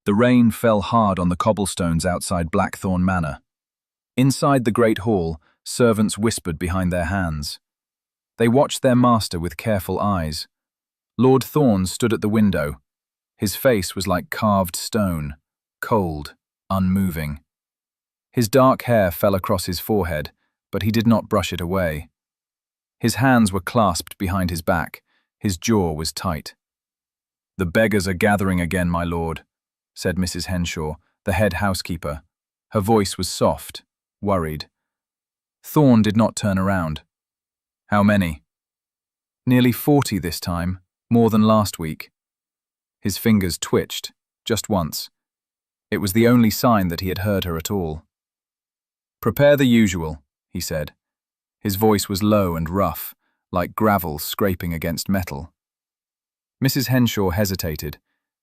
The rain fell hard on the cobblestones outside Blackthorn Manor. Inside the great hall, servants whispered behind their hands. They watched their master with careful eyes. Lord Thorne stood at the window. His face was like carved stone, cold, unmoving. His dark hair fell across his forehead, but he did not brush it away. His hands were clasped behind his back. His jaw was tight. "The beggars are gathering again, my lord," said Mrs. Henshaw, the head housekeeper. Her voice was soft, worried. Thorne did not turn around. "How many?" "Nearly 40 this time, more than last week." His fingers twitched, just once. It was the only sign that he had heard her at all. "Prepare the usual," he said. His voice was low and rough, like gravel scraping against metal. Mrs. Henshaw hesitated.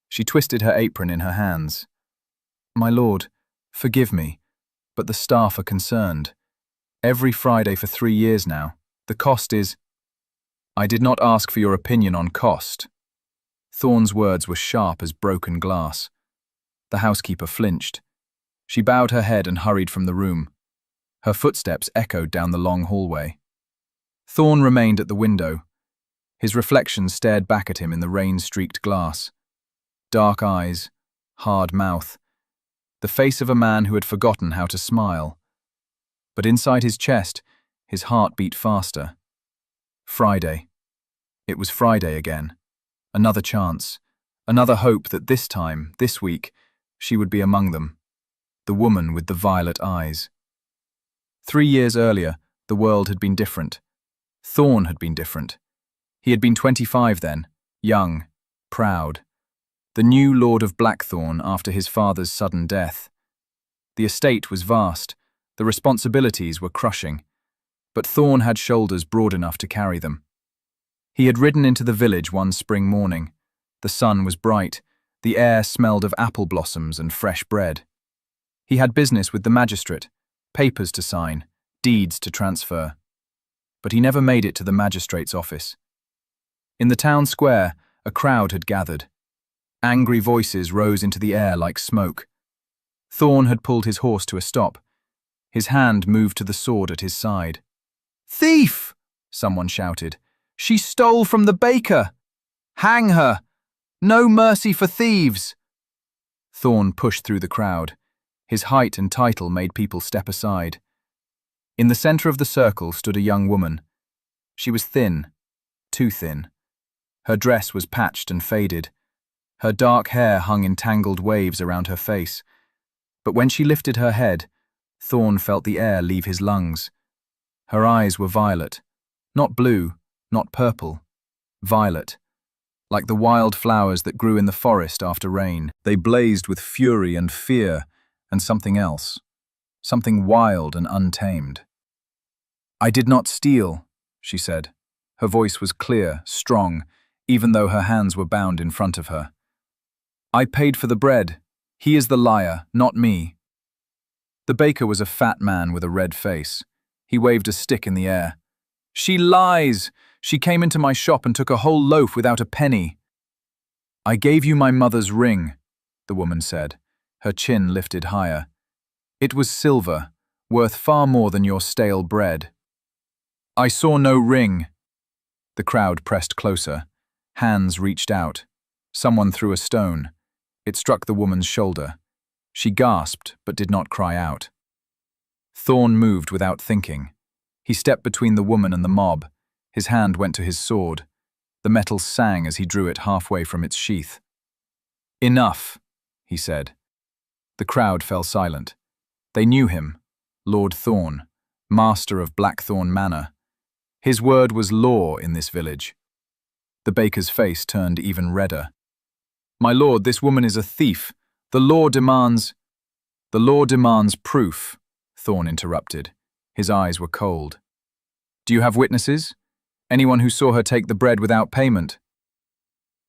She twisted her apron in her hands. "My lord, forgive me, but the staff are concerned. Every Friday for 3 years now. The cost is—" "I did not ask for your opinion on cost." Thorne's words were sharp as broken glass. The housekeeper flinched. She bowed her head and hurried from the room. Her footsteps echoed down the long hallway. Thorne remained at the window. His reflection stared back at him in the rain-streaked glass. Dark eyes, hard mouth, the face of a man who had forgotten how to smile. But inside his chest, his heart beat faster. Friday. It was Friday again. Another chance, another hope that this time, this week, she would be among them. The woman with the violet eyes. 3 years earlier, the world had been different. Thorne had been different. He had been 25 then, young, proud. The new Lord of Blackthorn after his father's sudden death. The estate was vast, the responsibilities were crushing, but Thorne had shoulders broad enough to carry them. He had ridden into the village one spring morning. The sun was bright, the air smelled of apple blossoms and fresh bread. He had business with the magistrate, papers to sign, deeds to transfer. But he never made it to the magistrate's office. In the town square, a crowd had gathered. Angry voices rose into the air like smoke. Thorne had pulled his horse to a stop. His hand moved to the sword at his side. "Thief!" someone shouted. "She stole from the baker! Hang her! No mercy for thieves!" Thorne pushed through the crowd. His height and title made people step aside. In the center of the circle stood a young woman. She was thin, too thin. Her dress was patched and faded. Her dark hair hung in tangled waves around her face. But when she lifted her head, Thorne felt the air leave his lungs. Her eyes were violet. Not blue, not purple. Violet. Like the wild flowers that grew in the forest after rain. They blazed with fury and fear and something else. Something wild and untamed. "I did not steal," she said. Her voice was clear, strong, even though her hands were bound in front of her. "I paid for the bread. He is the liar, not me." The baker was a fat man with a red face. He waved a stick in the air. "She lies! She came into my shop and took a whole loaf without a penny." "I gave you my mother's ring," the woman said, her chin lifted higher. "It was silver, worth far more than your stale bread." "I saw no ring." The crowd pressed closer. Hands reached out. Someone threw a stone. It struck the woman's shoulder. She gasped, but did not cry out. Thorne moved without thinking. He stepped between the woman and the mob. His hand went to his sword. The metal sang as he drew it halfway from its sheath. "Enough," he said. The crowd fell silent. They knew him, Lord Thorne, master of Blackthorn Manor. His word was law in this village. The baker's face turned even redder. "My lord, this woman is a thief. The law demands—" "The law demands proof," Thorne interrupted. His eyes were cold. "Do you have witnesses? Anyone who saw her take the bread without payment?"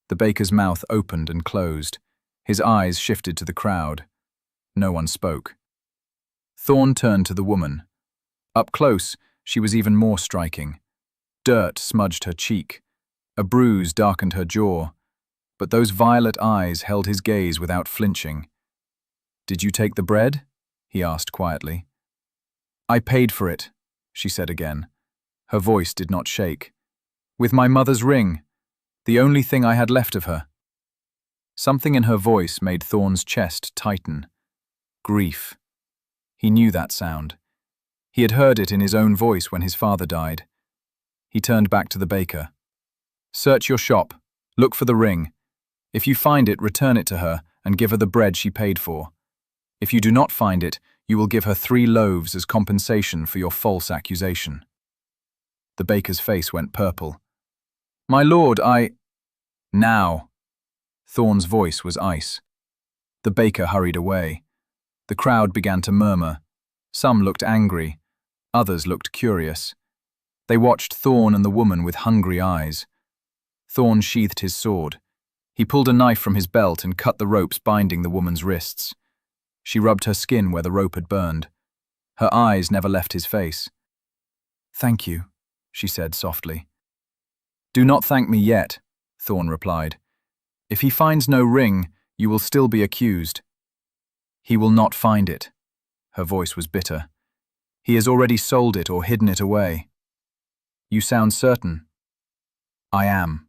The baker's mouth opened and closed. His eyes shifted to the crowd. No one spoke. Thorne turned to the woman. Up close, she was even more striking. Dirt smudged her cheek. A bruise darkened her jaw. but those violet eyes held his gaze without flinching. "Did you take the bread?" he asked quietly. "I paid for it," she said again. Her voice did not shake. "With my mother's ring, the only thing I had left of her." Something in her voice made Thorn's chest tighten. Grief. He knew that sound. He had heard it in his own voice when his father died. He turned back to the baker. "Search your shop. Look for the ring. If you find it, return it to her and give her the bread she paid for. If you do not find it, you will give her 3 loaves as compensation for your false accusation." The baker's face went purple. "My lord, Now." Thorn's voice was ice. The baker hurried away. The crowd began to murmur. Some looked angry. Others looked curious. They watched Thorn and the woman with hungry eyes. Thorn sheathed his sword. He pulled a knife from his belt and cut the ropes binding the woman's wrists. She rubbed her skin where the rope had burned. Her eyes never left his face. "Thank you," she said softly. "Do not thank me yet," Thorn replied. "If he finds no ring, you will still be accused." "He will not find it." Her voice was bitter. "He has already sold it or hidden it away." "You sound certain." "I am."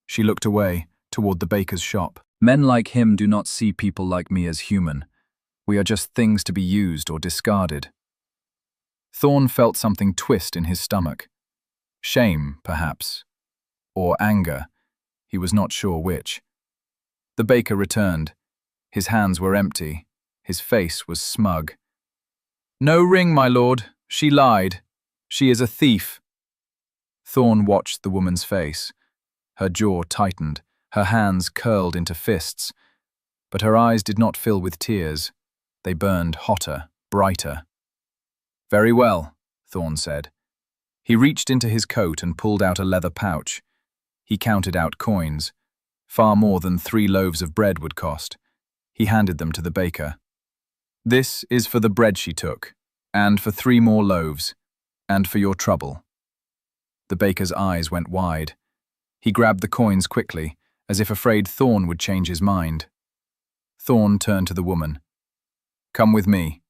She looked away, toward the baker's shop. "Men like him do not see people like me as human. We are just things to be used or discarded." Thorn felt something twist in his stomach. Shame, perhaps. Or anger. He was not sure which. The baker returned. His hands were empty. His face was smug. "No ring, my lord. She lied. She is a thief." Thorn watched the woman's face. Her jaw tightened, her hands curled into fists. But her eyes did not fill with tears. They burned hotter, brighter. "Very well," Thorn said. He reached into his coat and pulled out a leather pouch. He counted out coins. Far more than 3 loaves of bread would cost. He handed them to the baker. "This is for the bread she took, and for 3 more loaves, and for your trouble." The baker's eyes went wide. He grabbed the coins quickly, as if afraid Thorn would change his mind. Thorn turned to the woman. "Come with me."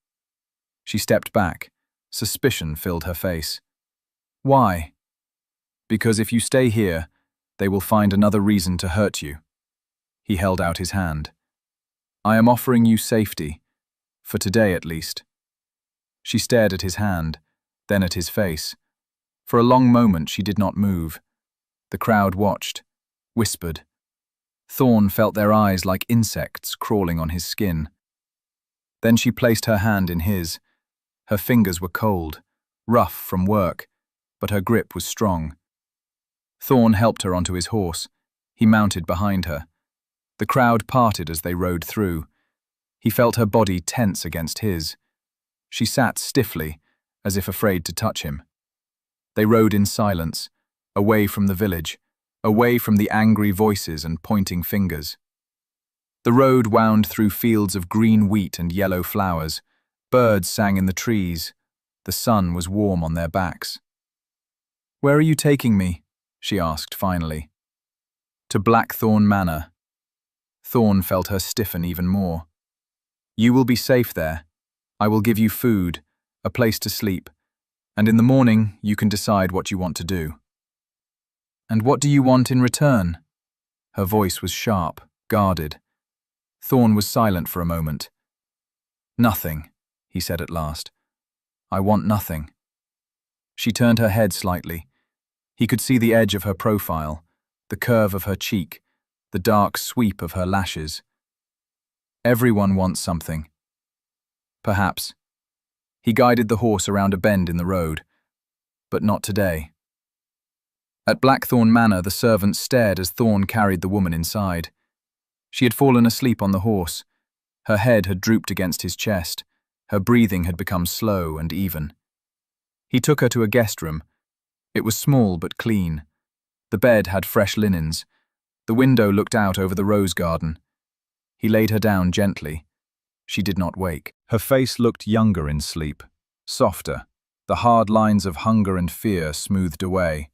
She stepped back. Suspicion filled her face. "Why?" "Because if you stay here, they will find another reason to hurt you." He held out his hand. "I am offering you safety, for today at least." She stared at his hand, then at his face. For a long moment she did not move. The crowd watched, whispered. Thorn felt their eyes like insects crawling on his skin. Then she placed her hand in his. Her fingers were cold, rough from work, but her grip was strong. Thorn helped her onto his horse. He mounted behind her. The crowd parted as they rode through. He felt her body tense against his. She sat stiffly, as if afraid to touch him. They rode in silence, away from the village, away from the angry voices and pointing fingers. The road wound through fields of green wheat and yellow flowers. Birds sang in the trees. The sun was warm on their backs. "Where are you taking me?" she asked finally. "To Blackthorn Manor." Thorn felt her stiffen even more. "You will be safe there. I will give you food, a place to sleep, and in the morning you can decide what you want to do." "And what do you want in return?" Her voice was sharp, guarded. Thorn was silent for a moment. "Nothing," he said at last. "I want nothing." She turned her head slightly. He could see the edge of her profile, the curve of her cheek, the dark sweep of her lashes. "Everyone wants something." "Perhaps." He guided the horse around a bend in the road. "But not today." At Blackthorn Manor, the servants stared as Thorn carried the woman inside. She had fallen asleep on the horse. Her head had drooped against his chest. Her breathing had become slow and even. He took her to a guest room. It was small but clean. The bed had fresh linens. The window looked out over the rose garden. He laid her down gently. She did not wake. Her face looked younger in sleep, softer, the hard lines of hunger and fear smoothed away.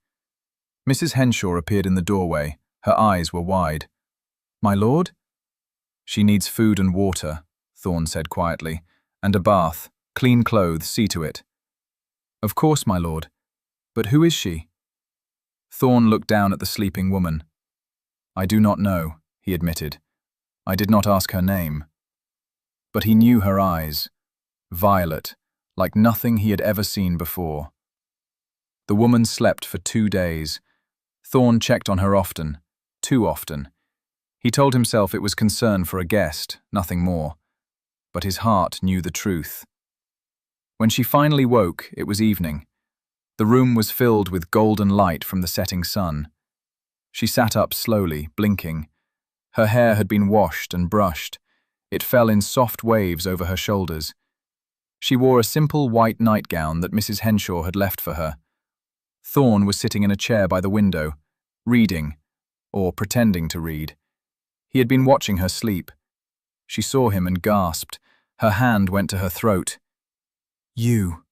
Mrs. Henshaw appeared in the doorway. Her eyes were wide. My lord? She needs food and water, Thorn said quietly, and a bath, clean clothes, see to it. Of course, my lord. But who is she? Thorn looked down at the sleeping woman. I do not know, he admitted. I did not ask her name. But he knew her eyes, violet, like nothing he had ever seen before. The woman slept for 2 days. Thorn checked on her often, too often. He told himself it was concern for a guest, nothing more. But his heart knew the truth. When she finally woke, it was evening. The room was filled with golden light from the setting sun. She sat up slowly, blinking. Her hair had been washed and brushed. It fell in soft waves over her shoulders. She wore a simple white nightgown that Mrs. Henshaw had left for her. Thorn was sitting in a chair by the window, reading, or pretending to read. He had been watching her sleep. She saw him and gasped. Her hand went to her throat. You.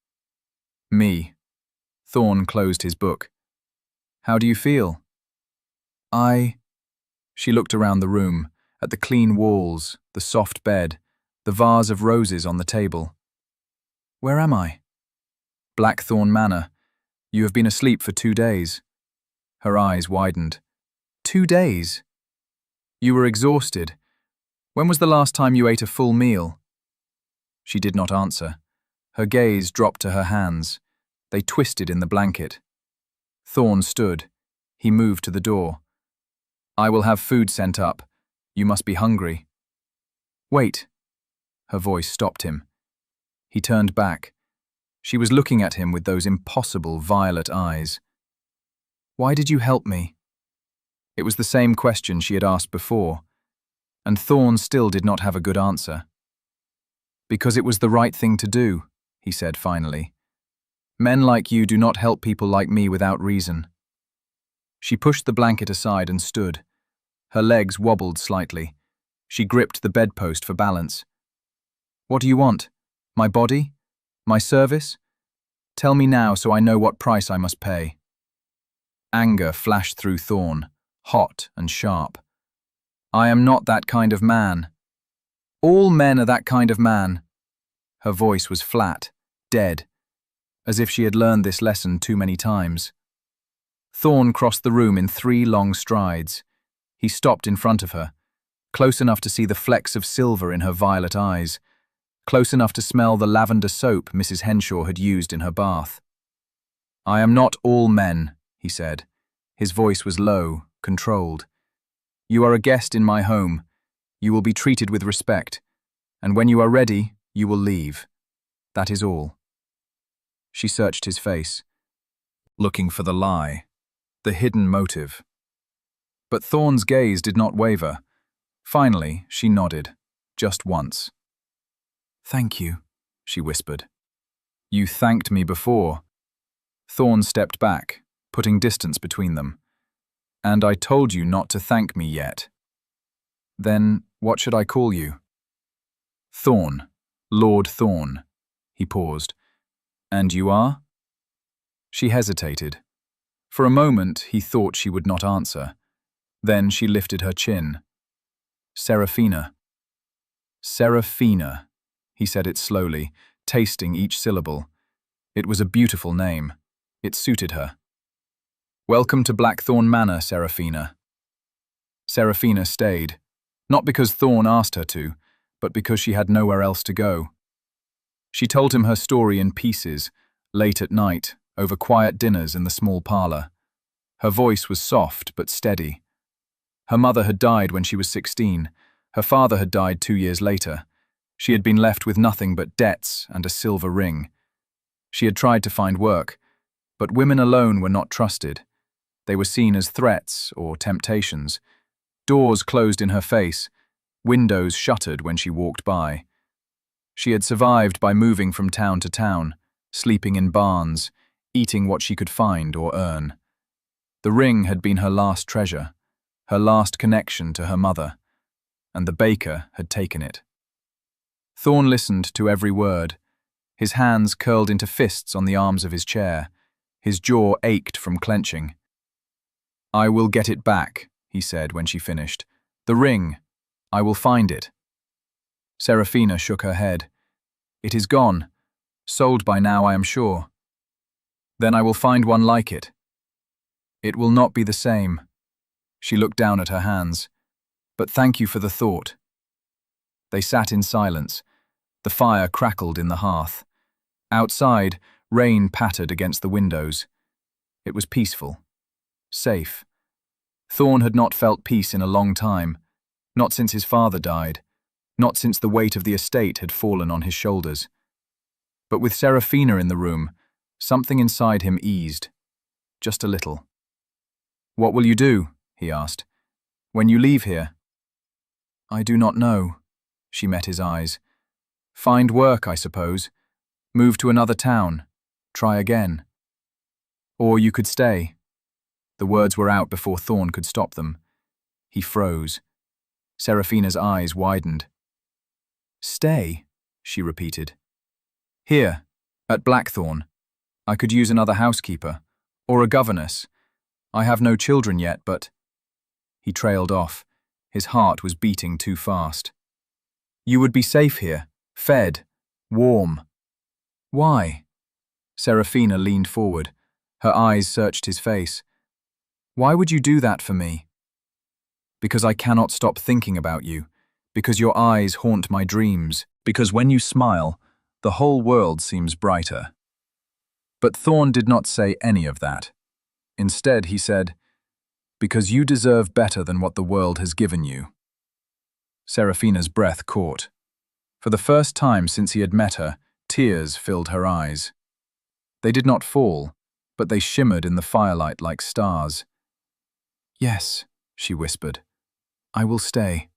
Me. Thorn closed his book. How do you feel? She looked around the room, at the clean walls, the soft bed, the vase of roses on the table. Where am I? Blackthorn Manor. You have been asleep for 2 days. Her eyes widened. 2 days? You were exhausted. When was the last time you ate a full meal? She did not answer. Her gaze dropped to her hands. They twisted in the blanket. Thorn stood. He moved to the door. I will have food sent up. You must be hungry. Wait. Her voice stopped him. He turned back. She was looking at him with those impossible violet eyes. Why did you help me? It was the same question she had asked before, and Thorn still did not have a good answer. Because it was the right thing to do, he said finally. Men like you do not help people like me without reason. She pushed the blanket aside and stood. Her legs wobbled slightly. She gripped the bedpost for balance. What do you want? My body? My service? Tell me now so I know what price I must pay. Anger flashed through Thorn, hot and sharp. I am not that kind of man. All men are that kind of man. Her voice was flat, dead, as if she had learned this lesson too many times. Thorn crossed the room in 3 long strides. He stopped in front of her, close enough to see the flecks of silver in her violet eyes, close enough to smell the lavender soap Mrs. Henshaw had used in her bath. I am not all men, he said. His voice was low, controlled. You are a guest in my home. You will be treated with respect, and when you are ready, you will leave. That is all. She searched his face, looking for the lie, the hidden motive. But Thorn's gaze did not waver. Finally, she nodded, just once. Thank you, she whispered. You thanked me before. Thorn stepped back, putting distance between them. And I told you not to thank me yet. Then, what should I call you? Thorn, Lord Thorn. He paused. And you are? She hesitated. For a moment, he thought she would not answer. Then she lifted her chin. Seraphina. Seraphina. He said it slowly, tasting each syllable. It was a beautiful name. It suited her. Welcome to Blackthorn Manor, Seraphina. Seraphina stayed, not because Thorn asked her to, but because she had nowhere else to go. She told him her story in pieces, late at night, over quiet dinners in the small parlour. Her voice was soft but steady. Her mother had died when she was 16. Her father had died 2 years later. She had been left with nothing but debts and a silver ring. She had tried to find work, but women alone were not trusted. They were seen as threats or temptations. Doors closed in her face, windows shuttered when she walked by. She had survived by moving from town to town, sleeping in barns, eating what she could find or earn. The ring had been her last treasure, her last connection to her mother, and the baker had taken it. Thorn listened to every word. His hands curled into fists on the arms of his chair. His jaw ached from clenching. I will get it back, he said when she finished. The ring. I will find it. Serafina shook her head. It is gone. Sold by now, I am sure. Then I will find one like it. It will not be the same. She looked down at her hands. But thank you for the thought. They sat in silence. The fire crackled in the hearth. Outside, rain pattered against the windows. It was peaceful. Safe. Thorn had not felt peace in a long time. Not since his father died. Not since the weight of the estate had fallen on his shoulders. But with Serafina in the room, something inside him eased. Just a little. "What will you do?" he asked. "When you leave here?" "I do not know." She met his eyes. "Find work, I suppose. Move to another town. Try again. Or you could stay." The words were out before Thorn could stop them. He froze. Serafina's eyes widened. "Stay," she repeated. "Here, at Blackthorn. I could use another housekeeper, or a governess. I have no children yet, but—" He trailed off. His heart was beating too fast. "You would be safe here, fed, warm." "Why?" Serafina leaned forward. Her eyes searched his face. "Why would you do that for me?" "Because I cannot stop thinking about you. Because your eyes haunt my dreams. Because when you smile, the whole world seems brighter." But Thorn did not say any of that. Instead, he said, "Because you deserve better than what the world has given you." Serafina's breath caught. For the first time since he had met her, tears filled her eyes. They did not fall, but they shimmered in the firelight like stars. "Yes," she whispered, "I will stay."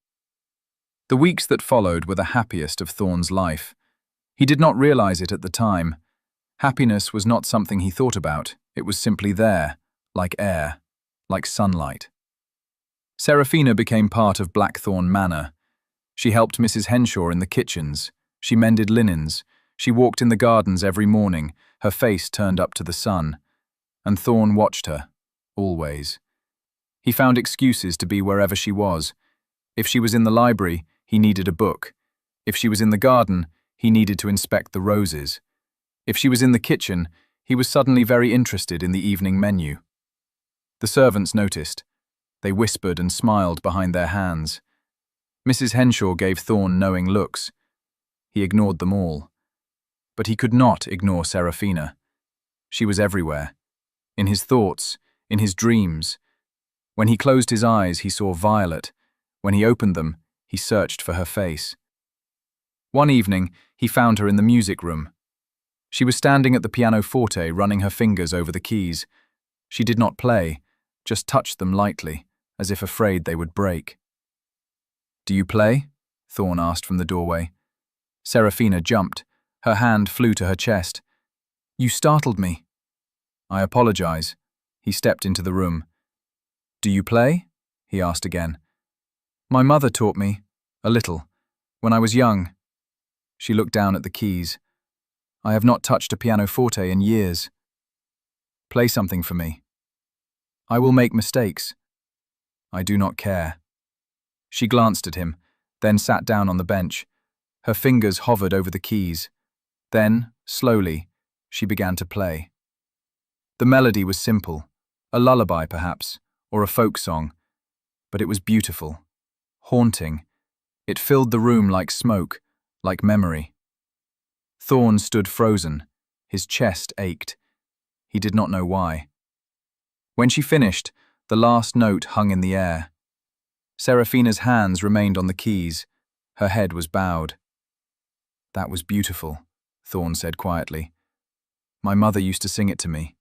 The weeks that followed were the happiest of Thorn's life. He did not realize it at the time. Happiness was not something he thought about. It was simply there, like air, like sunlight. Serafina became part of Blackthorn Manor. She helped Mrs. Henshaw in the kitchens. She mended linens. She walked in the gardens every morning, her face turned up to the sun. And Thorn watched her, always. He found excuses to be wherever she was. If she was in the library, he needed a book. If she was in the garden, he needed to inspect the roses. If she was in the kitchen, he was suddenly very interested in the evening menu. The servants noticed. They whispered and smiled behind their hands. Mrs. Henshaw gave Thorn knowing looks. He ignored them all. But he could not ignore Serafina. She was everywhere. In his thoughts, in his dreams. When he closed his eyes, he saw Violet. When he opened them, he searched for her face. One evening, he found her in the music room. She was standing at the pianoforte, running her fingers over the keys. She did not play, just touched them lightly, as if afraid they would break. "Do you play?" Thorn asked from the doorway. Serafina jumped. Her hand flew to her chest. "You startled me." "I apologize." He stepped into the room. "Do you play?" he asked again. "My mother taught me, a little, when I was young." She looked down at the keys. "I have not touched a pianoforte in years." "Play something for me." "I will make mistakes." "I do not care." She glanced at him, then sat down on the bench. Her fingers hovered over the keys. Then, slowly, she began to play. The melody was simple, a lullaby perhaps, or a folk song, but it was beautiful, haunting. It filled the room like smoke, like memory. Thorn stood frozen. His chest ached. He did not know why. When she finished, the last note hung in the air. Serafina's hands remained on the keys. Her head was bowed. "That was beautiful," Thorn said quietly. "My mother used to sing it to me."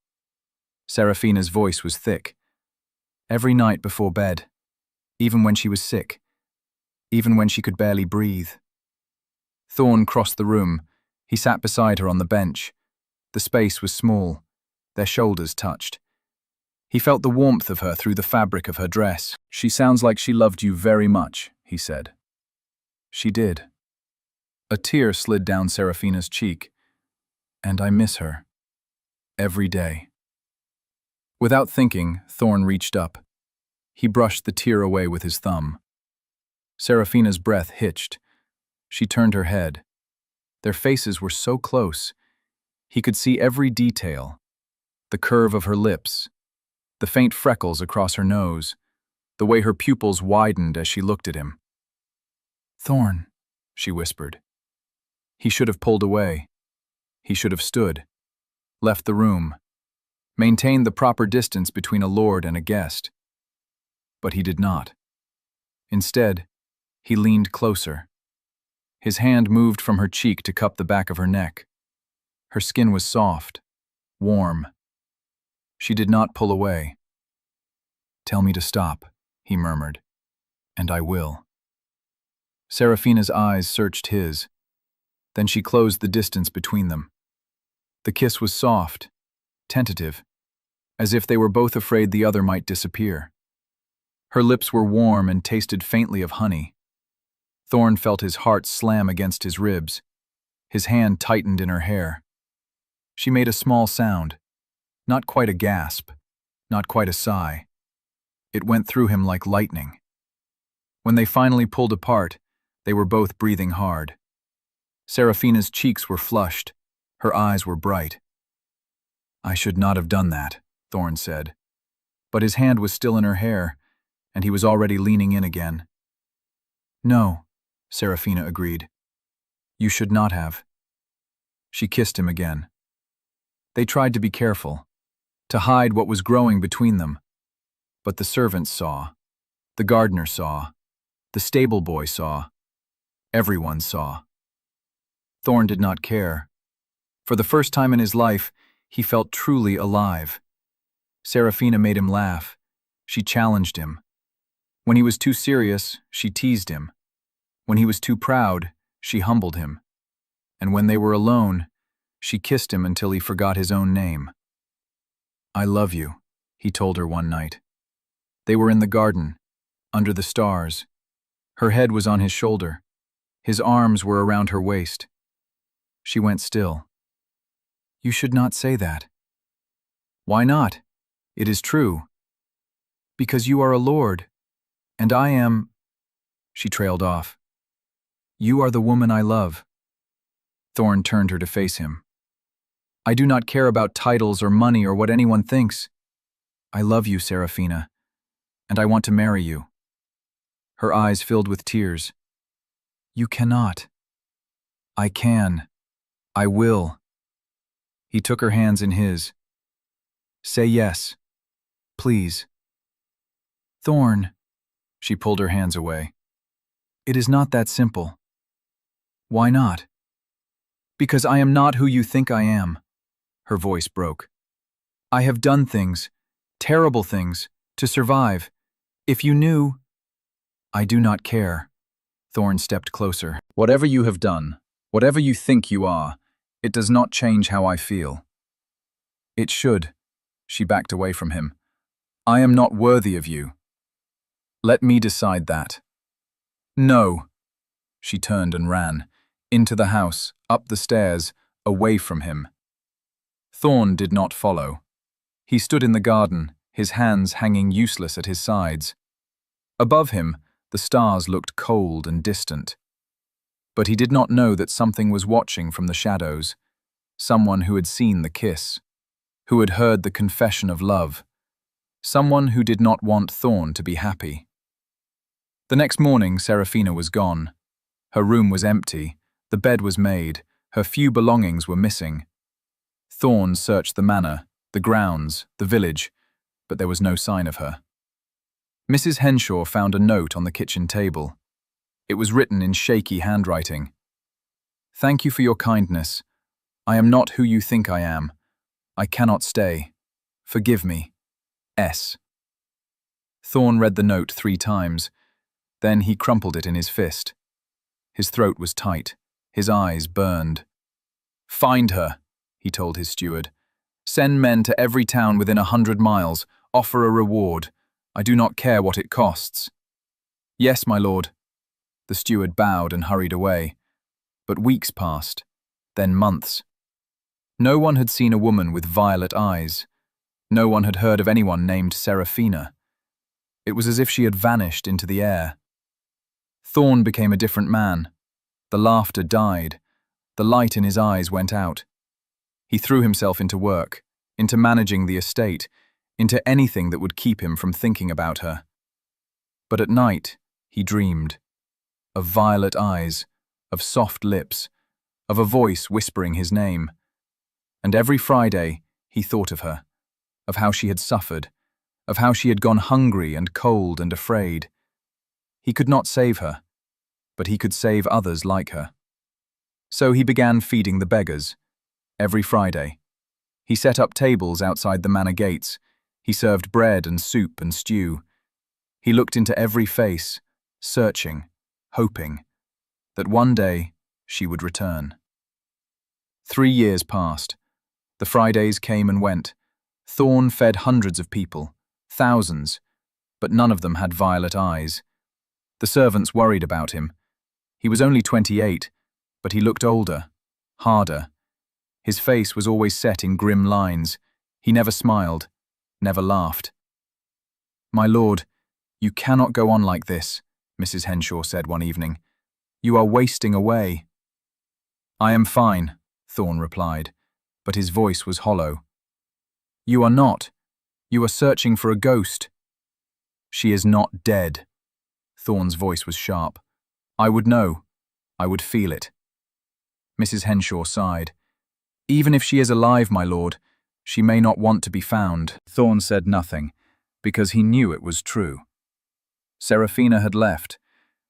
Serafina's voice was thick. Every night before bed, even when she was sick, even when she could barely breathe. Thorn crossed the room. He sat beside her on the bench. The space was small. Their shoulders touched. He felt the warmth of her through the fabric of her dress. "She sounds like she loved you very much," he said. She did. A tear slid down Serafina's cheek. "And I miss her. Every day." Without thinking, Thorn reached up. He brushed the tear away with his thumb. Serafina's breath hitched. She turned her head. Their faces were so close. He could see every detail. The curve of her lips, the faint freckles across her nose, the way her pupils widened as she looked at him. "Thorn," she whispered. He should have pulled away. He should have stood, left the room, maintained the proper distance between a lord and a guest. But he did not. Instead, he leaned closer. His hand moved from her cheek to cup the back of her neck. Her skin was soft, warm. She did not pull away. "Tell me to stop," he murmured, "and I will." Serafina's eyes searched his. Then she closed the distance between them. The kiss was soft, tentative, as if they were both afraid the other might disappear. Her lips were warm and tasted faintly of honey. Thorn felt his heart slam against his ribs. His hand tightened in her hair. She made a small sound, not quite a gasp, not quite a sigh. It went through him like lightning. When they finally pulled apart, they were both breathing hard. Serafina's cheeks were flushed. Her eyes were bright. "I should not have done that," Thorn said. But his hand was still in her hair, and he was already leaning in again. "No," Serafina agreed. "You should not have." She kissed him again. They tried to be careful, to hide what was growing between them. But the servants saw, the gardener saw, the stable boy saw, everyone saw. Thorn did not care. For the first time in his life, he felt truly alive. Serafina made him laugh. She challenged him. When he was too serious, she teased him. When he was too proud, she humbled him. And when they were alone, she kissed him until he forgot his own name. "I love you," he told her one night. They were in the garden, under the stars. Her head was on his shoulder. His arms were around her waist. She went still. "You should not say that." "Why not? It is true." "Because you are a lord, and I am—" She trailed off. "You are the woman I love." Thorn turned her to face him. "I do not care about titles or money or what anyone thinks. I love you, Serafina, and I want to marry you." Her eyes filled with tears. "You cannot." "I can. I will." He took her hands in his. "Say yes. Please." "Thorn." She pulled her hands away. "It is not that simple." "Why not?" "Because I am not who you think I am." Her voice broke. "I have done things, terrible things, to survive. If you knew—" "I do not care." Thorn stepped closer. "Whatever you have done, whatever you think you are, it does not change how I feel." "It should." She backed away from him. "I am not worthy of you." "Let me decide that." "No." She turned and ran, into the house, up the stairs, away from him. Thorn did not follow. He stood in the garden, his hands hanging useless at his sides. Above him, the stars looked cold and distant. But he did not know that something was watching from the shadows, someone who had seen the kiss, who had heard the confession of love, someone who did not want Thorn to be happy. The next morning, Serafina was gone. Her room was empty, the bed was made, her few belongings were missing. Thorn searched the manor, the grounds, the village, but there was no sign of her. Mrs. Henshaw found a note on the kitchen table. It was written in shaky handwriting. "Thank you for your kindness. I am not who you think I am. I cannot stay. Forgive me. S." Thorn read the note 3 times. Then he crumpled it in his fist. His throat was tight. His eyes burned. "Find her," he told his steward. "Send men to every town within 100 miles. Offer a reward. I do not care what it costs." "Yes, my lord." The steward bowed and hurried away. But weeks passed, then months. No one had seen a woman with violet eyes. No one had heard of anyone named Serafina. It was as if she had vanished into the air. Thorn became a different man. The laughter died. The light in his eyes went out. He threw himself into work, into managing the estate, into anything that would keep him from thinking about her. But at night, he dreamed. Of violet eyes, of soft lips, of a voice whispering his name. And every Friday, he thought of her, of how she had suffered, of how she had gone hungry and cold and afraid. He could not save her, but he could save others like her. So he began feeding the beggars, every Friday. He set up tables outside the manor gates. He served bread and soup and stew. He looked into every face, searching, hoping, that one day she would return. 3 years passed. The Fridays came and went. Thorn fed hundreds of people, thousands, but none of them had violet eyes. The servants worried about him. He was only 28, but he looked older, harder. His face was always set in grim lines. He never smiled, never laughed. "My lord, you cannot go on like this," Mrs. Henshaw said one evening. "You are wasting away." "I am fine," Thorn replied, but his voice was hollow. "You are not. You are searching for a ghost." "She is not dead." Thorn's voice was sharp. "I would know. I would feel it." Mrs. Henshaw sighed. "Even if she is alive, my lord, she may not want to be found." Thorn said nothing, because he knew it was true. Serafina had left.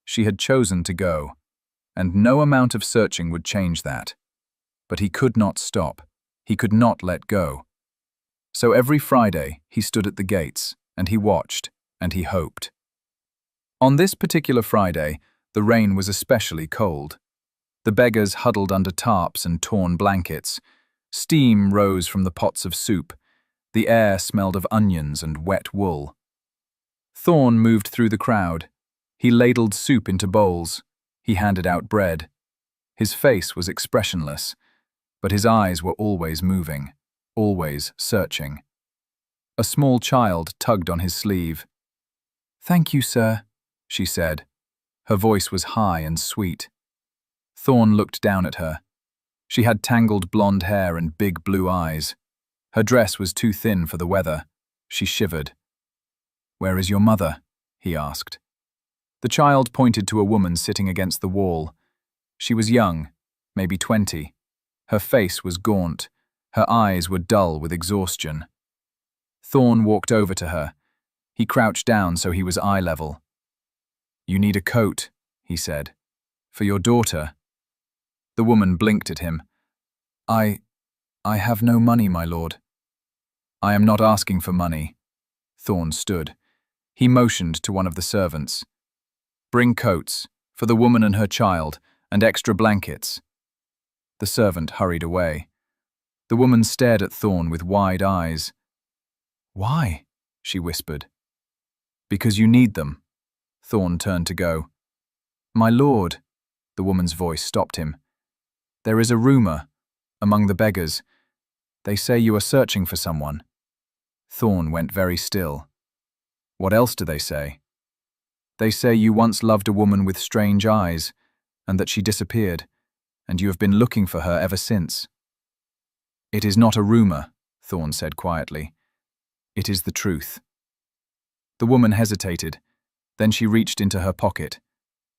She had chosen to go, and no amount of searching would change that. But he could not stop. He could not let go. So every Friday he stood at the gates, and he watched, and he hoped. On this particular Friday, the rain was especially cold. The beggars huddled under tarps and torn blankets. Steam rose from the pots of soup. The air smelled of onions and wet wool. Thorn moved through the crowd. He ladled soup into bowls. He handed out bread. His face was expressionless, but his eyes were always moving, always searching. A small child tugged on his sleeve. "Thank you, sir," she said. Her voice was high and sweet. Thorn looked down at her. She had tangled blonde hair and big blue eyes. Her dress was too thin for the weather. She shivered. "Where is your mother?" he asked. The child pointed to a woman sitting against the wall. She was young, maybe 20. Her face was gaunt. Her eyes were dull with exhaustion. Thorn walked over to her. He crouched down so he was eye level. "You need a coat," he said. "For your daughter." The woman blinked at him. I have no money, my lord." "I am not asking for money." Thorn stood. He motioned to one of the servants. "Bring coats, for the woman and her child, and extra blankets." The servant hurried away. The woman stared at Thorn with wide eyes. "Why?" she whispered. "Because you need them." Thorn turned to go. "My lord," the woman's voice stopped him. "There is a rumor, among the beggars. They say you are searching for someone." Thorn went very still. "What else do they say?" "They say you once loved a woman with strange eyes, and that she disappeared, and you have been looking for her ever since." "It is not a rumor," Thorn said quietly. "It is the truth." The woman hesitated. Then she reached into her pocket.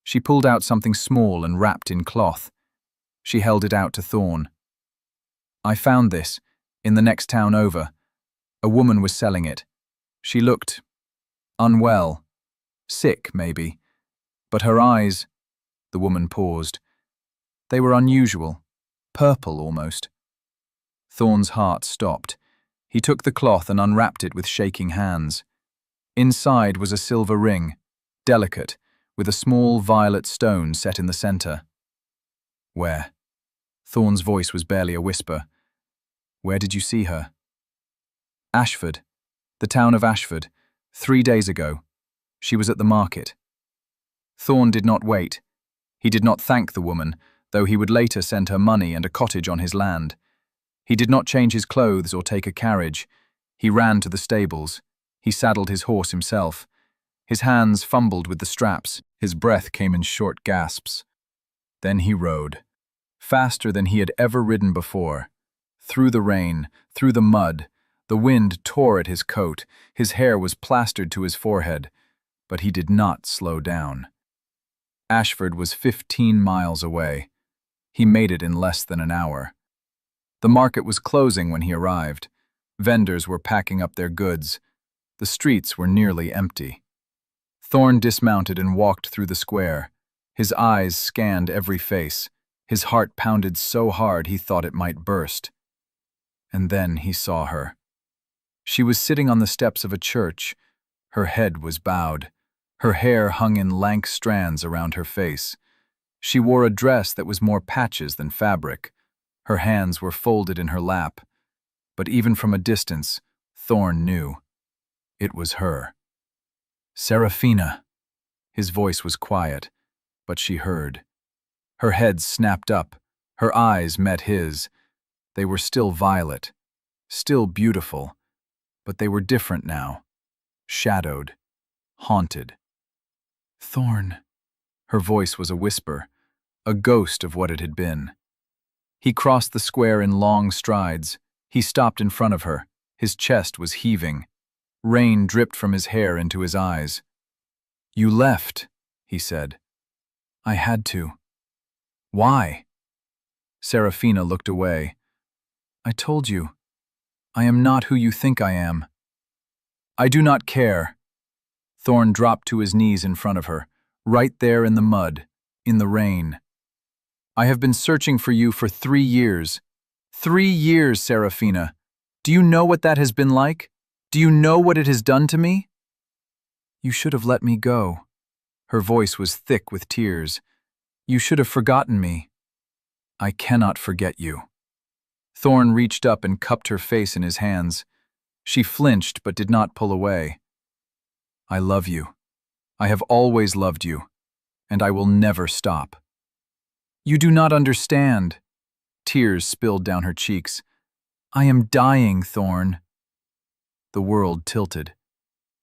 She pulled out something small and wrapped in cloth. She held it out to Thorn. "I found this, in the next town over. A woman was selling it. She looked unwell. Sick, maybe. But her eyes—" The woman paused. "They were unusual. Purple, almost." Thorn's heart stopped. He took the cloth and unwrapped it with shaking hands. Inside was a silver ring, delicate, with a small violet stone set in the center. "Where?" Thorn's voice was barely a whisper. "Where did you see her?" "Ashford. The town of Ashford. 3 days ago. She was at the market." Thorn did not wait. He did not thank the woman, though he would later send her money and a cottage on his land. He did not change his clothes or take a carriage. He ran to the stables. He saddled his horse himself. His hands fumbled with the straps. His breath came in short gasps. Then he rode, faster than he had ever ridden before. Through the rain, through the mud, the wind tore at his coat, his hair was plastered to his forehead, but he did not slow down. Ashford was 15 miles away. He made it in less than an hour. The market was closing when he arrived. Vendors were packing up their goods. The streets were nearly empty. Thorne dismounted and walked through the square. His eyes scanned every face. His heart pounded so hard he thought it might burst. And then he saw her. She was sitting on the steps of a church. Her head was bowed. Her hair hung in lank strands around her face. She wore a dress that was more patches than fabric. Her hands were folded in her lap. But even from a distance, Thorne knew. It was her. Serafina. His voice was quiet, but she heard. Her head snapped up. Her eyes met his. They were still violet, still beautiful, but they were different now. Shadowed, haunted. Thorne. Her voice was a whisper, a ghost of what it had been. He crossed the square in long strides. He stopped in front of her. His chest was heaving. Rain dripped from his hair into his eyes. "You left," he said. "I had to." "Why?" Serafina looked away. "I told you. I am not who you think I am." "I do not care." Thorne dropped to his knees in front of her, right there in the mud, in the rain. "I have been searching for you for 3 years. 3 years, Serafina. Do you know what that has been like? Do you know what it has done to me?" "You should have let me go." Her voice was thick with tears. "You should have forgotten me." "I cannot forget you." Thorne reached up and cupped her face in his hands. She flinched but did not pull away. "I love you. I have always loved you, and I will never stop." "You do not understand." Tears spilled down her cheeks. "I am dying, Thorne." The world tilted.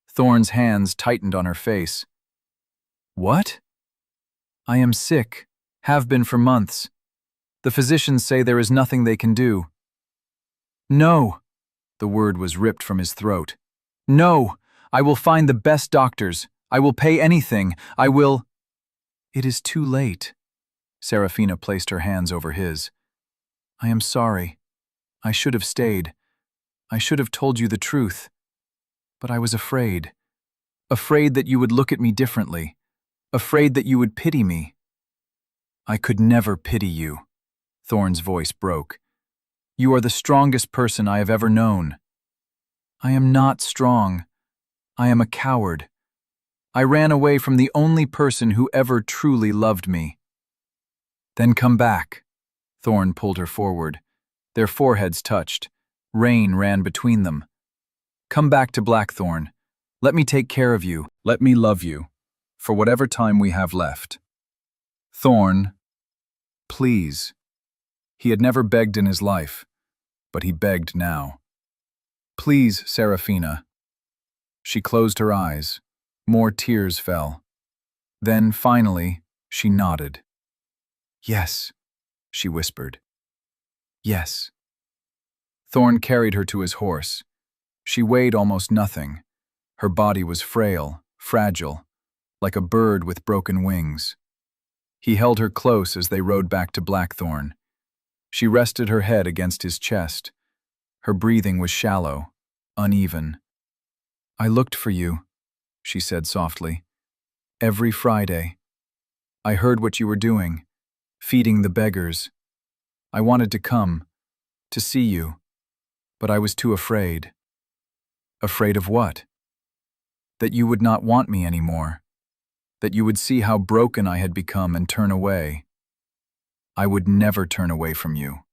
Thorne's hands tightened on her face. "What?" "I am sick, have been for months. The physicians say there is nothing they can do." "No!" The word was ripped from his throat. "No! I will find the best doctors. I will pay anything. I will—" "It is too late." Serafina placed her hands over his. "I am sorry. I should have stayed. I should have told you the truth. But I was afraid. Afraid that you would look at me differently. Afraid that you would pity me." "I could never pity you." Thorne's voice broke. "You are the strongest person I have ever known." "I am not strong. I am a coward. I ran away from the only person who ever truly loved me." "Then come back." Thorne pulled her forward. Their foreheads touched. Rain ran between them. "Come back to Blackthorn. Let me take care of you. Let me love you, for whatever time we have left." "Thorne, please." He had never begged in his life, but he begged now. "Please, Serafina." She closed her eyes. More tears fell. Then, finally, she nodded. "Yes," she whispered. "Yes." Thorne carried her to his horse. She weighed almost nothing. Her body was frail, fragile, like a bird with broken wings. He held her close as they rode back to Blackthorn. She rested her head against his chest. Her breathing was shallow, uneven. "I looked for you," she said softly. "Every Friday. I heard what you were doing, feeding the beggars. I wanted to come, to see you, but I was too afraid." "Afraid of what?" "That you would not want me anymore. That you would see how broken I had become and turn away." "I would never turn away from you."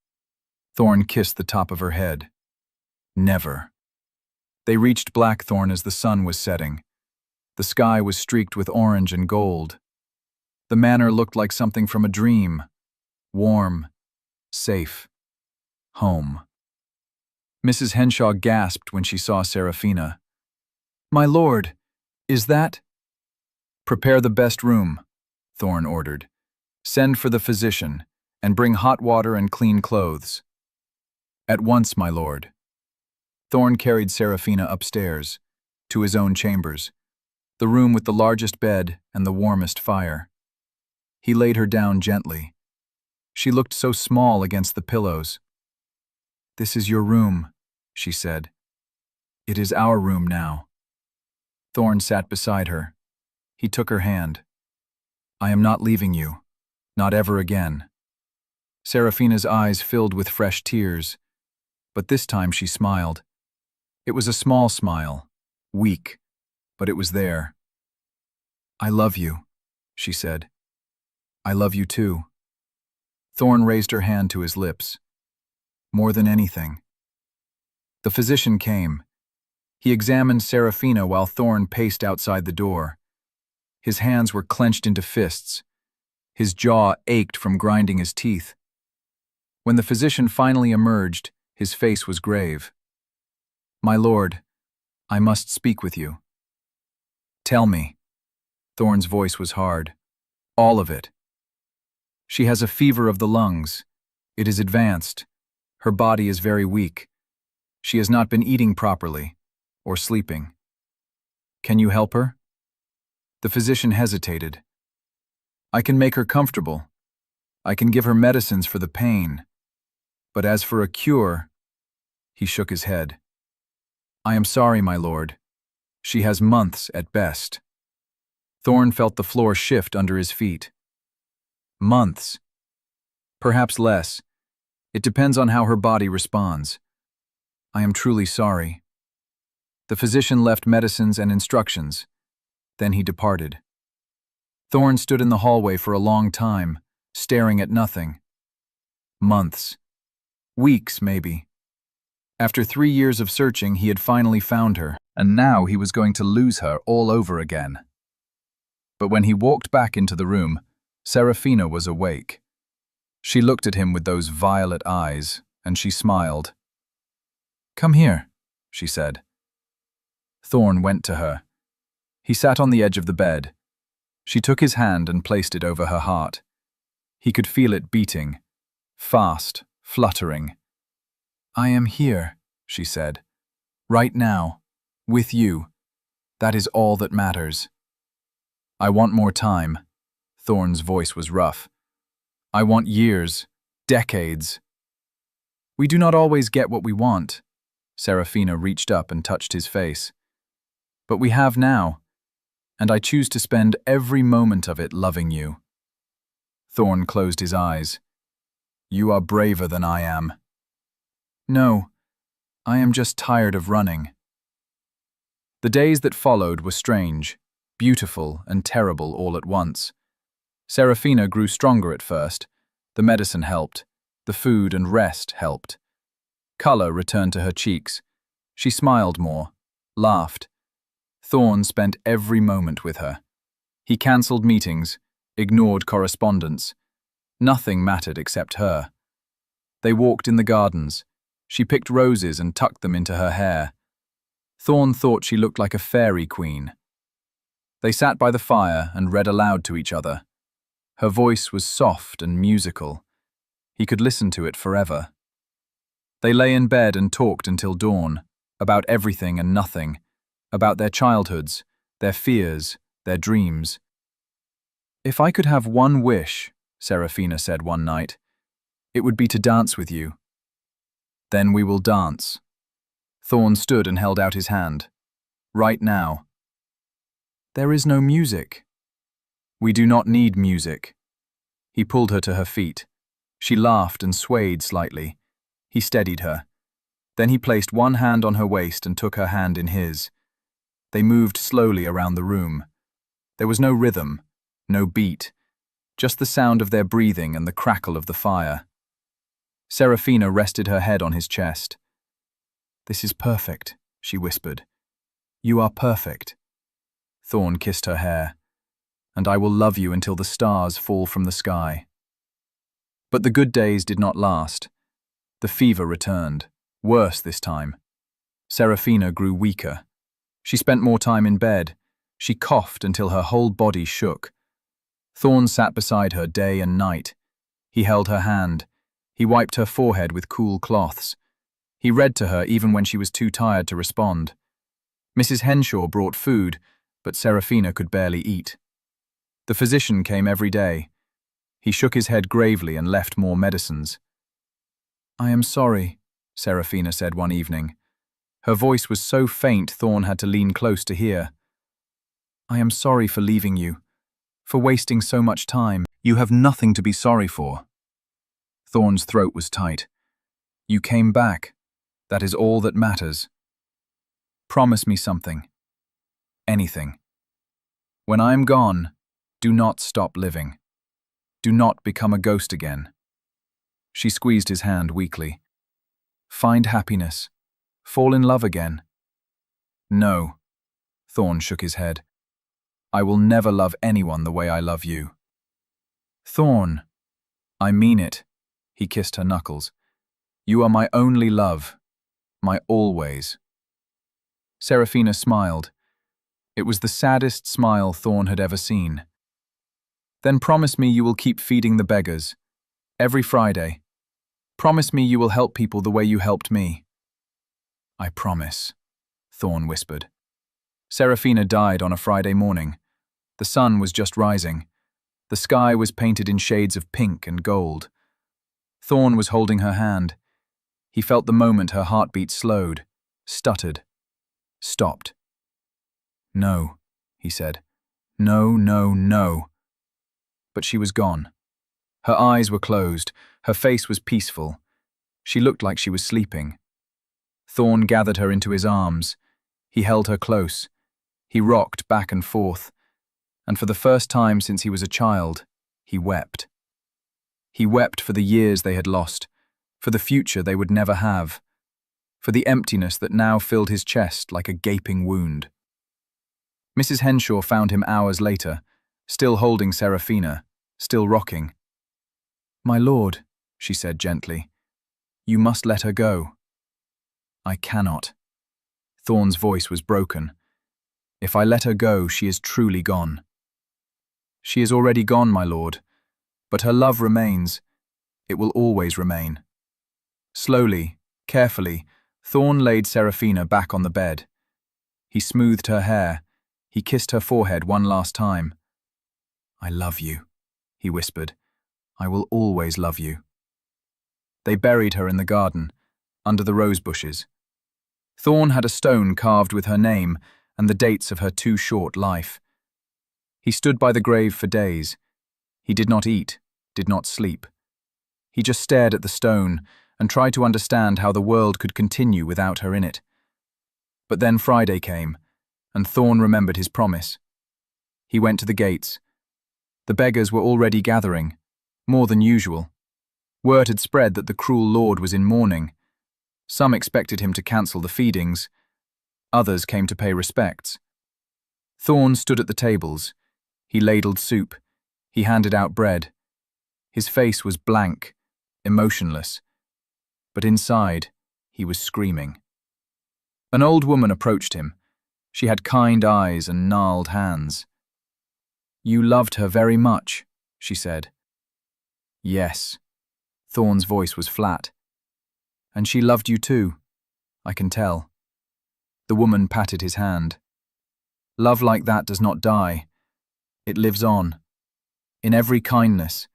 Thorne kissed the top of her head. "Never." They reached Blackthorn as the sun was setting. The sky was streaked with orange and gold. The manor looked like something from a dream. Warm, safe, home. Mrs. Henshaw gasped when she saw Serafina. "My lord, is that—" Prepare the best room, Thorn ordered. Send for the physician, and bring hot water and clean clothes. At once, my lord. Thorn carried Seraphina upstairs, to his own chambers, the room with the largest bed and the warmest fire. He laid her down gently. She looked so small against the pillows. "This is your room," she said. "It is our room now." Thorn sat beside her. He took her hand. "I am not leaving you. Not ever again." Seraphina's eyes filled with fresh tears, but this time she smiled. It was a small smile, weak, but it was there. "I love you," she said. "I love you too." Thorn raised her hand to his lips. "More than anything." The physician came. He examined Seraphina while Thorn paced outside the door. His hands were clenched into fists. His jaw ached from grinding his teeth. When the physician finally emerged, his face was grave. "My lord, I must speak with you." "Tell me." Thorn's voice was hard. "All of it." "She has a fever of the lungs. It is advanced. Her body is very weak. She has not been eating properly, or sleeping. Can you help her?" The physician hesitated. "I can make her comfortable. I can give her medicines for the pain. But as for a cure," he shook his head. "I am sorry, my lord. She has months at best." Thorn felt the floor shift under his feet. Months. Perhaps less. It depends on how her body responds. "I am truly sorry." The physician left medicines and instructions. Then he departed. Thorn stood in the hallway for a long time, staring at nothing. Months. Weeks, maybe. After 3 years of searching, he had finally found her, and now he was going to lose her all over again. But when he walked back into the room, Seraphina was awake. She looked at him with those violet eyes, and she smiled. "Come here," she said. Thorn went to her. He sat on the edge of the bed. She took his hand and placed it over her heart. He could feel it beating, fast, fluttering. "I am here," she said. "Right now, with you. That is all that matters." "I want more time." Thorn's voice was rough. "I want years, decades." "We do not always get what we want." Seraphina reached up and touched his face. "But we have now, and I choose to spend every moment of it loving you." Thorn closed his eyes. "You are braver than I am." "No, I am just tired of running." The days that followed were strange, beautiful and terrible all at once. Seraphina grew stronger at first. The medicine helped. The food and rest helped. Color returned to her cheeks. She smiled more, laughed. Thorn spent every moment with her. He cancelled meetings, ignored correspondence. Nothing mattered except her. They walked in the gardens. She picked roses and tucked them into her hair. Thorn thought she looked like a fairy queen. They sat by the fire and read aloud to each other. Her voice was soft and musical. He could listen to it forever. They lay in bed and talked until dawn, about everything and nothing, about their childhoods, their fears, their dreams. "If I could have one wish," Seraphina said one night, "it would be to dance with you." "Then we will dance." Thorn stood and held out his hand. "Right now." "There is no music." "We do not need music." He pulled her to her feet. She laughed and swayed slightly. He steadied her. Then he placed one hand on her waist and took her hand in his. They moved slowly around the room. There was no rhythm, no beat, just the sound of their breathing and the crackle of the fire. Seraphina rested her head on his chest. "This is perfect," she whispered. "You are perfect." Thorn kissed her hair. "And I will love you until the stars fall from the sky." But the good days did not last. The fever returned, worse this time. Seraphina grew weaker. She spent more time in bed. She coughed until her whole body shook. Thorn sat beside her day and night. He held her hand. He wiped her forehead with cool cloths. He read to her even when she was too tired to respond. Mrs. Henshaw brought food, but Serafina could barely eat. The physician came every day. He shook his head gravely and left more medicines. "I am sorry," Serafina said one evening. Her voice was so faint Thorn had to lean close to hear. "I am sorry for leaving you, for wasting so much time. You have nothing to be sorry for." Thorn's throat was tight. "You came back. That is all that matters. Promise me something. Anything. When I am gone, do not stop living. Do not become a ghost again." She squeezed his hand weakly. "Find happiness. Fall in love again." "No." Thorn shook his head. "I will never love anyone the way I love you." "Thorn." "I mean it." He kissed her knuckles. "You are my only love. My always." Serafina smiled. It was the saddest smile Thorn had ever seen. "Then promise me you will keep feeding the beggars. Every Friday. Promise me you will help people the way you helped me." "I promise," Thorn whispered. Serafina died on a Friday morning. The sun was just rising. The sky was painted in shades of pink and gold. Thorn was holding her hand. He felt the moment her heartbeat slowed, stuttered, stopped. "No," he said. "No, no, no." But she was gone. Her eyes were closed. Her face was peaceful. She looked like she was sleeping. Thorn gathered her into his arms. He held her close. He rocked back and forth. And for the first time since he was a child, he wept. He wept for the years they had lost, for the future they would never have, for the emptiness that now filled his chest like a gaping wound. Mrs. Henshaw found him hours later, still holding Serafina, still rocking. "My lord," she said gently, "you must let her go." "I cannot." Thorn's voice was broken. "If I let her go, she is truly gone." "She is already gone, my lord, but her love remains. It will always remain." Slowly, carefully, Thorn laid Serafina back on the bed. He smoothed her hair. He kissed her forehead one last time. "I love you," he whispered. "I will always love you." They buried her in the garden, under the rose bushes. Thorn had a stone carved with her name and the dates of her too short life. He stood by the grave for days. He did not eat, did not sleep. He just stared at the stone and tried to understand how the world could continue without her in it. But then Friday came, and Thorn remembered his promise. He went to the gates. The beggars were already gathering, more than usual. Word had spread that the cruel lord was in mourning. Some expected him to cancel the feedings. Others came to pay respects. Thorn stood at the tables. He ladled soup. He handed out bread. His face was blank, emotionless. But inside, he was screaming. An old woman approached him. She had kind eyes and gnarled hands. "You loved her very much," she said. "Yes." Thorn's voice was flat. "And she loved you too. I can tell." The woman patted his hand. "Love like that does not die. It lives on. In every kindness.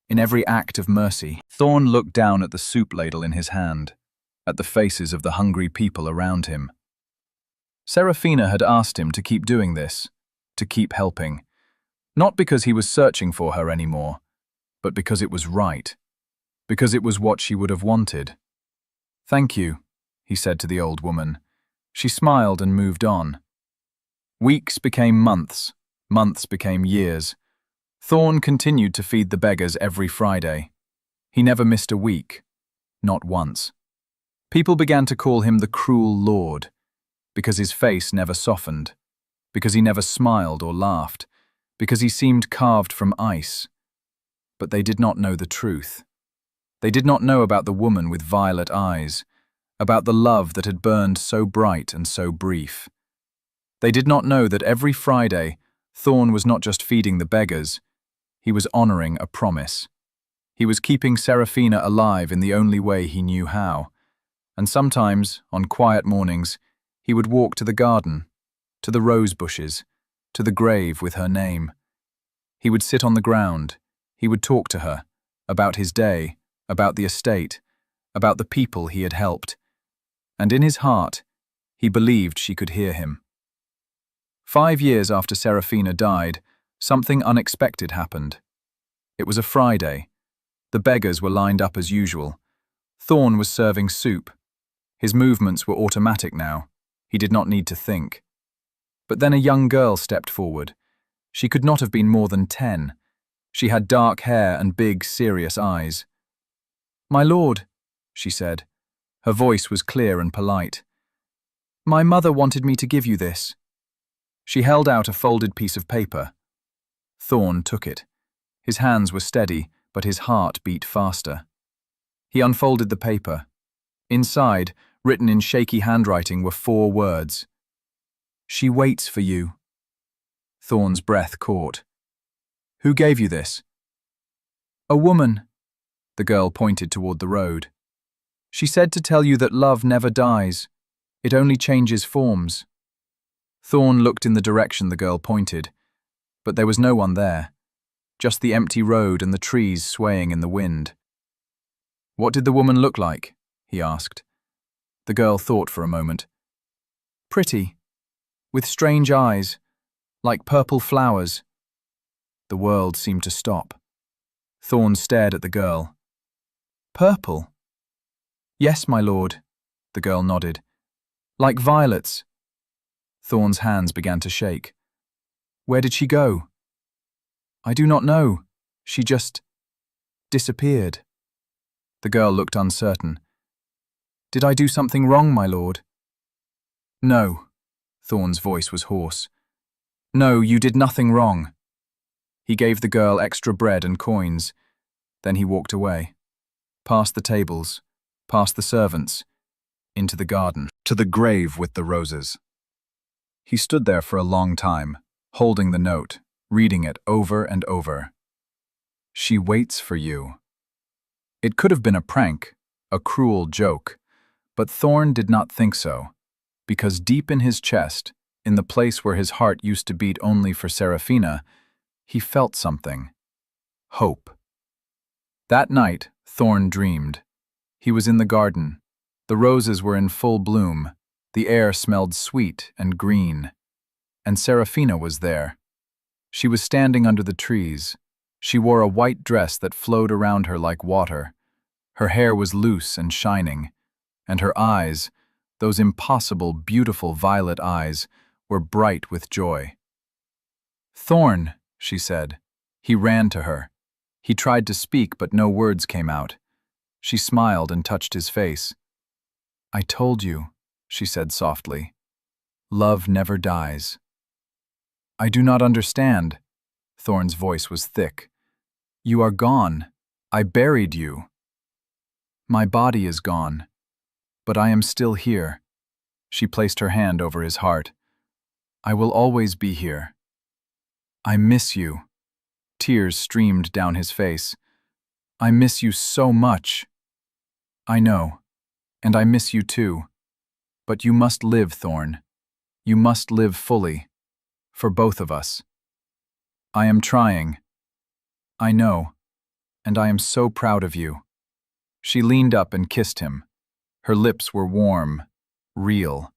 In every act of mercy." Thorn looked down at the soup ladle in his hand, at the faces of the hungry people around him. Serafina had asked him to keep doing this, to keep helping. Not because he was searching for her anymore, but because it was right. Because it was what she would have wanted. "Thank you," he said to the old woman. She smiled and moved on. Weeks became months. Months became years. Thorn continued to feed the beggars every Friday. He never missed a week. Not once. People began to call him the cruel lord, because his face never softened, because he never smiled or laughed, because he seemed carved from ice. But they did not know the truth. They did not know about the woman with violet eyes, about the love that had burned so bright and so brief. They did not know that every Friday, Thorn was not just feeding the beggars, he was honoring a promise. He was keeping Serafina alive in the only way he knew how. And sometimes, on quiet mornings, he would walk to the garden, to the rose bushes, to the grave with her name. He would sit on the ground. He would talk to her, about his day, about the estate, about the people he had helped. And in his heart, he believed she could hear him. 5 years after Serafina died, something unexpected happened. It was a Friday. The beggars were lined up as usual. Thorn was serving soup. His movements were automatic now. He did not need to think. But then a young girl stepped forward. She could not have been more than 10. She had dark hair and big, serious eyes. "My lord," she said. Her voice was clear and polite. "My mother wanted me to give you this." She held out a folded piece of paper. Thorn took it. His hands were steady, but his heart beat faster. He unfolded the paper. Inside, written in shaky handwriting, were 4 words. "She waits for you." Thorn's breath caught. "Who gave you this?" "A woman." The girl pointed toward the road. "She said to tell you that love never dies. It only changes forms." Thorn looked in the direction the girl pointed, but there was no one there. Just the empty road and the trees swaying in the wind. "What did the woman look like?" he asked. The girl thought for a moment. "Pretty, with strange eyes, like purple flowers." The world seemed to stop. Thorn stared at the girl. "Purple?" "Yes, my lord," the girl nodded. "Like violets." Thorn's hands began to shake. "Where did she go?" "I do not know. She just disappeared." The girl looked uncertain. "Did I do something wrong, my lord?" "No." Thorn's voice was hoarse. "No, you did nothing wrong." He gave the girl extra bread and coins. Then he walked away. Past the tables, past the servants, into the garden, to the grave with the roses. He stood there for a long time, holding the note, reading it over and over. "She waits for you." It could have been a prank, a cruel joke, but Thorn did not think so, because deep in his chest, in the place where his heart used to beat only for Serafina, he felt something. Hope. That night, Thorn dreamed. He was in the garden. The roses were in full bloom. The air smelled sweet and green. And Serafina was there. She was standing under the trees. She wore a white dress that flowed around her like water. Her hair was loose and shining, and her eyes, those impossible, beautiful violet eyes, were bright with joy. "Thorn," she said. He ran to her. He tried to speak, but no words came out. She smiled and touched his face. "I told you," she said softly. "Love never dies." "I do not understand." Thorn's voice was thick. "You are gone. I buried you." "My body is gone, but I am still here." She placed her hand over his heart. "I will always be here." "I miss you." Tears streamed down his face. "I miss you so much." "I know, and I miss you too. But you must live, Thorn. You must live fully, for both of us." "I am trying." "I know, and I am so proud of you." She leaned up and kissed him. Her lips were warm, real.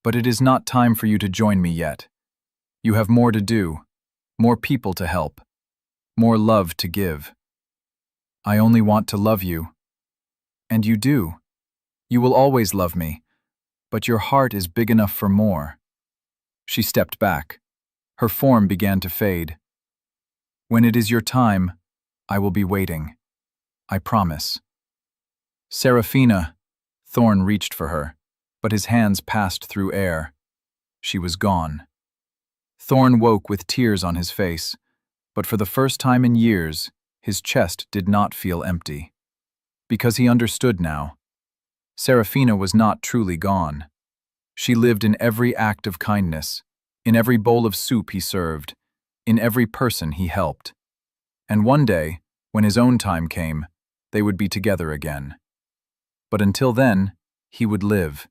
"But it is not time for you to join me yet. You have more to do, more people to help, more love to give." "I only want to love you." "And you do. You will always love me, but your heart is big enough for more." She stepped back. Her form began to fade. "When it is your time, I will be waiting. I promise." "Serafina." Thorn reached for her, but his hands passed through air. She was gone. Thorn woke with tears on his face, but for the first time in years, his chest did not feel empty. Because he understood now. Serafina was not truly gone. She lived in every act of kindness, in every bowl of soup he served, in every person he helped. And one day, when his own time came, they would be together again. But until then, he would live.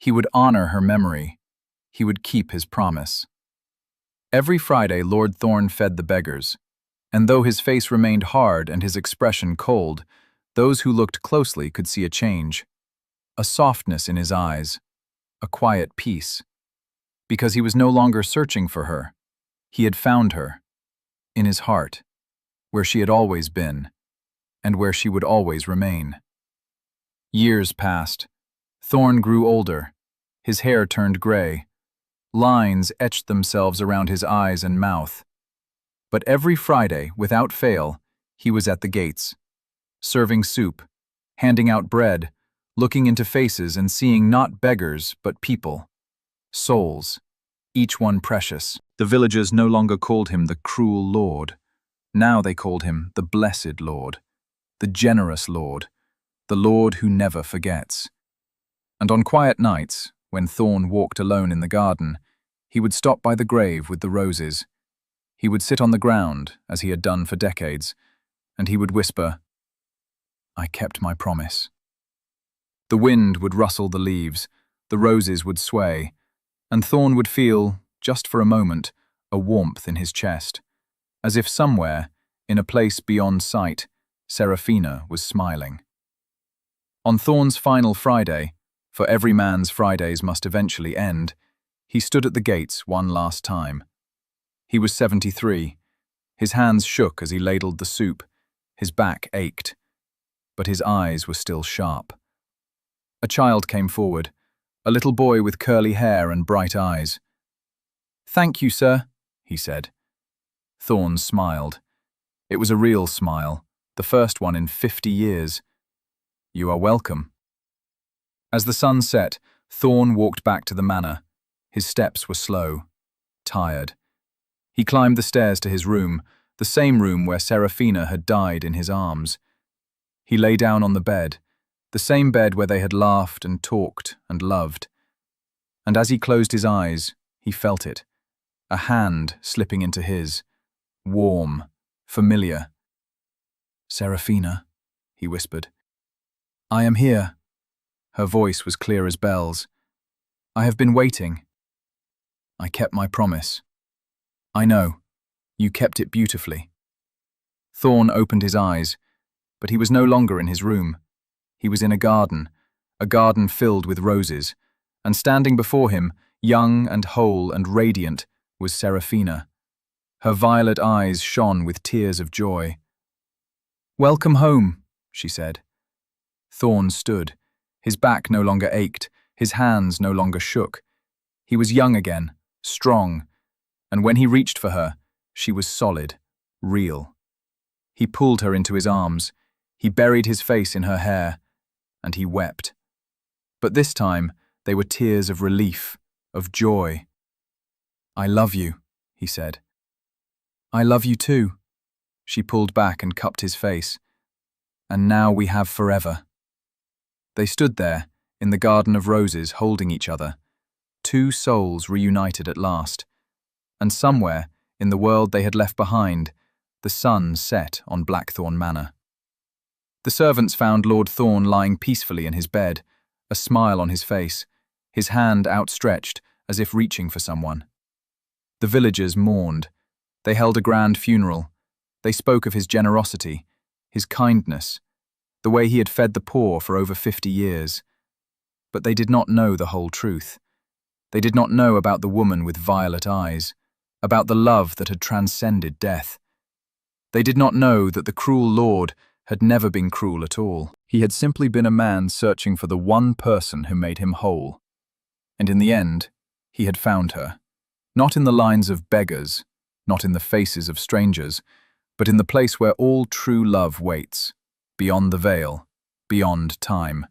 He would honor her memory. He would keep his promise. Every Friday, Lord Thorne fed the beggars, and though his face remained hard and his expression cold, those who looked closely could see a change, a softness in his eyes, a quiet peace. Because he was no longer searching for her. He had found her, in his heart, where she had always been, and where she would always remain. Years passed. Thorne grew older. His hair turned gray. Lines etched themselves around his eyes and mouth. But every Friday, without fail, he was at the gates, serving soup, handing out bread, looking into faces and seeing not beggars but people, souls, each one precious. The villagers no longer called him the cruel Lord. Now they called him the blessed Lord, the generous Lord, the Lord who never forgets. And on quiet nights, when Thorne walked alone in the garden, he would stop by the grave with the roses. He would sit on the ground, as he had done for decades, and he would whisper, "I kept my promise." The wind would rustle the leaves, the roses would sway, and Thorne would feel, just for a moment, a warmth in his chest, as if somewhere, in a place beyond sight, Seraphina was smiling. On Thorne's final Friday, for every man's Fridays must eventually end, he stood at the gates one last time. He was 73. His hands shook as he ladled the soup. His back ached. But his eyes were still sharp. A child came forward, a little boy with curly hair and bright eyes. "Thank you, sir," he said. Thorne smiled. It was a real smile, the first one in 50 years. "You are welcome." As the sun set, Thorne walked back to the manor. His steps were slow, tired. He climbed the stairs to his room, the same room where Seraphina had died in his arms. He lay down on the bed, the same bed where they had laughed and talked and loved. And as he closed his eyes, he felt it, a hand slipping into his, warm, familiar. "Seraphina," he whispered. "I am here." Her voice was clear as bells. "I have been waiting. I kept my promise." "I know. You kept it beautifully." Thorne opened his eyes, but he was no longer in his room. He was in a garden filled with roses, and standing before him, young and whole and radiant, was Seraphina. Her violet eyes shone with tears of joy. "Welcome home," she said. Thorne stood. His back no longer ached, his hands no longer shook. He was young again, strong, and when he reached for her, she was solid, real. He pulled her into his arms, he buried his face in her hair, and he wept. But this time, they were tears of relief, of joy. "I love you," he said. "I love you too." She pulled back and cupped his face. "And now we have forever." They stood there, in the garden of roses, holding each other, two souls reunited at last. And somewhere, in the world they had left behind, the sun set on Blackthorn Manor. The servants found Lord Thorne lying peacefully in his bed, a smile on his face, his hand outstretched as if reaching for someone. The villagers mourned. They held a grand funeral. They spoke of his generosity, his kindness, the way he had fed the poor for over 50 years. But they did not know the whole truth. They did not know about the woman with violet eyes, about the love that had transcended death. They did not know that the cruel Lord had never been cruel at all. He had simply been a man searching for the one person who made him whole. And in the end, he had found her. Not in the lines of beggars, not in the faces of strangers, but in the place where all true love waits, beyond the veil, beyond time,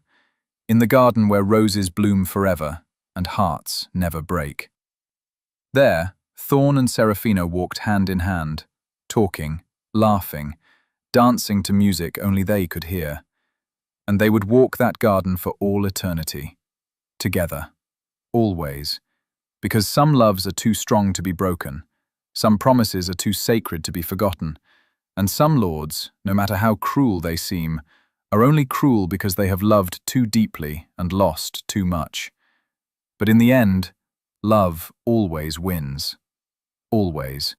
in the garden where roses bloom forever and hearts never break. There, Thorne and Seraphina walked hand in hand, talking, laughing, dancing to music only they could hear. And they would walk that garden for all eternity, together. always. Because some loves are too strong to be broken, some promises are too sacred to be forgotten, and some lords, no matter how cruel they seem, are only cruel because they have loved too deeply and lost too much. But in the end, love always wins. Always.